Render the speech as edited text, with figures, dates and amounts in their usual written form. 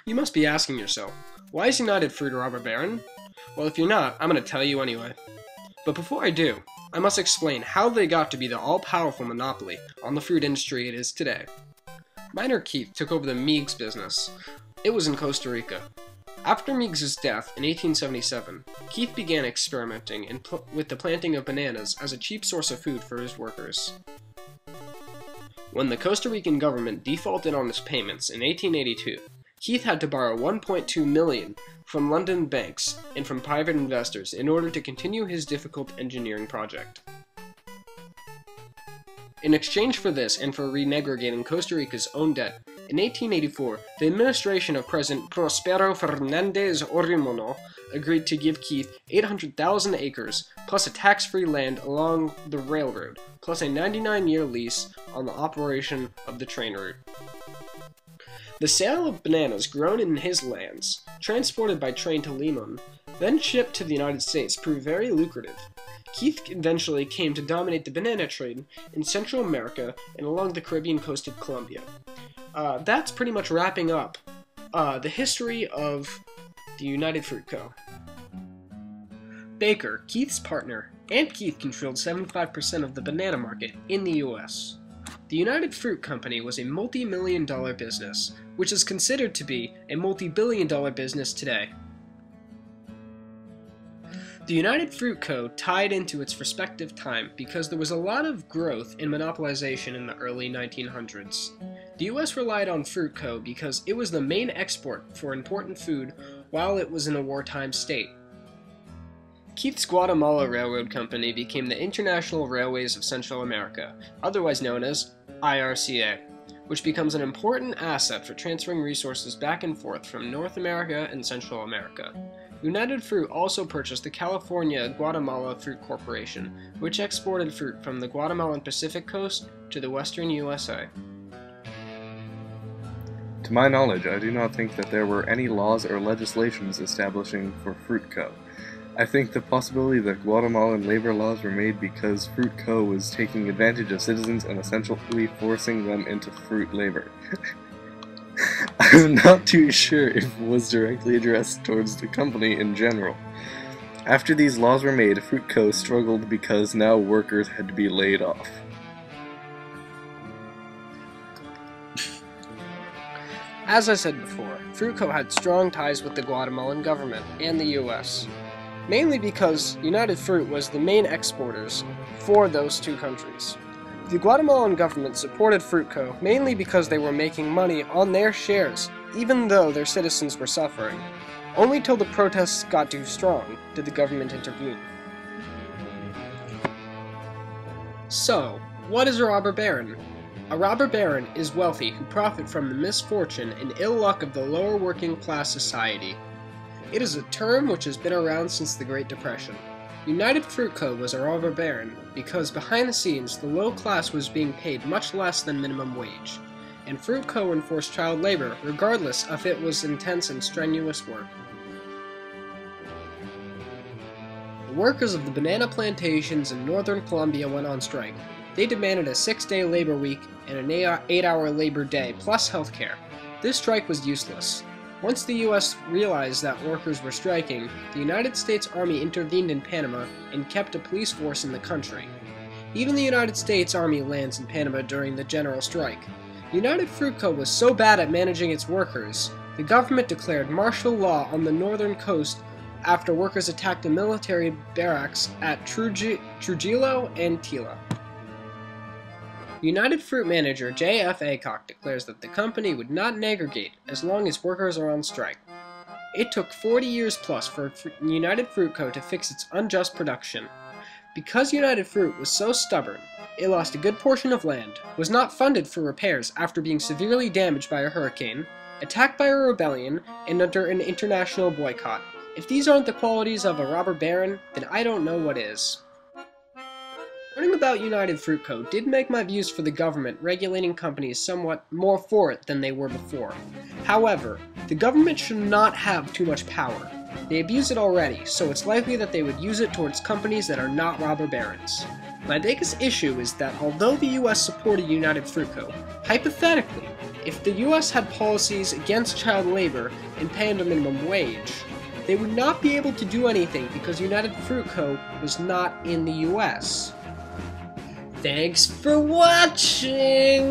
You must be asking yourself, why is United Fruit a robber baron? Well, if you're not, I'm going to tell you anyway. But before I do, I must explain how they got to be the all-powerful monopoly on the fruit industry it is today. Minor Keith took over the Meigs business. It was in Costa Rica. After Meigs' death in 1877, Keith began experimenting with the planting of bananas as a cheap source of food for his workers. When the Costa Rican government defaulted on its payments in 1882, Keith had to borrow $1.2 million from London banks and from private investors in order to continue his difficult engineering project. In exchange for this and for renegotiating Costa Rica's own debt, in 1884, the administration of President Prospero Fernandez Orimono agreed to give Keith 800,000 acres, plus a tax-free land along the railroad, plus a 99-year lease on the operation of the train route. The sale of bananas grown in his lands, transported by train to Limon, then shipped to the United States, proved very lucrative. Keith eventually came to dominate the banana trade in Central America and along the Caribbean coast of Colombia. That's pretty much wrapping up the history of the United Fruit Co. Baker, Keith's partner, and Keith controlled 75% of the banana market in the U.S. The United Fruit Company was a multi-million-dollar business, which is considered to be a multi-billion-dollar business today. The United Fruit Co. tied into its respective time because there was a lot of growth in monopolization in the early 1900s. The US relied on Fruit Co. because it was the main export for important food while it was in a wartime state. Keith's Guatemala Railroad Company became the International Railways of Central America, otherwise known as IRCA, which becomes an important asset for transferring resources back and forth from North America and Central America. United Fruit also purchased the California-Guatemala Fruit Corporation, which exported fruit from the Guatemalan Pacific coast to the western USA. To my knowledge, I do not think that there were any laws or legislations establishing for Fruit Co. I think the possibility that Guatemalan labor laws were made because Fruit Co. was taking advantage of citizens and essentially forcing them into fruit labor. I'm not too sure if it was directly addressed towards the company in general. After these laws were made, Fruit Co. struggled because now workers had to be laid off. As I said before, Fruit Co. had strong ties with the Guatemalan government and the US, mainly because United Fruit was the main exporters for those two countries. The Guatemalan government supported Fruit Co. mainly because they were making money on their shares, even though their citizens were suffering. Only till the protests got too strong did the government intervene. So, what is a robber baron? A robber baron is wealthy who profit from the misfortune and ill luck of the lower working class society. It is a term which has been around since the Great Depression. United Fruit Co. was a robber baron because behind the scenes the low class was being paid much less than minimum wage, and Fruit Co. enforced child labor regardless if it was intense and strenuous work. The workers of the banana plantations in northern Colombia went on strike. They demanded a 6-day labor week and an 8-hour labor day plus health care. This strike was useless. Once the U.S. realized that workers were striking, the United States Army intervened in Panama and kept a police force in the country. Even the United States Army lands in Panama during the general strike. United Fruit Co. was so bad at managing its workers, the government declared martial law on the northern coast after workers attacked a military barracks at Trujillo and Tila. United Fruit manager J.F. Aycock declares that the company would not negotiate as long as workers are on strike. It took 40 years plus for United Fruit Co. to fix its unjust production. Because United Fruit was so stubborn, it lost a good portion of land, was not funded for repairs after being severely damaged by a hurricane, attacked by a rebellion, and under an international boycott. If these aren't the qualities of a robber baron, then I don't know what is. Learning about United Fruit Co. did make my views for the government regulating companies somewhat more for it than they were before. However, the government should not have too much power. They abuse it already, so it's likely that they would use it towards companies that are not robber barons. My biggest issue is that although the US supported United Fruit Co., hypothetically, If the US had policies against child labor and paying a minimum wage, they would not be able to do anything because United Fruit Co. was not in the US. Thanks for watching!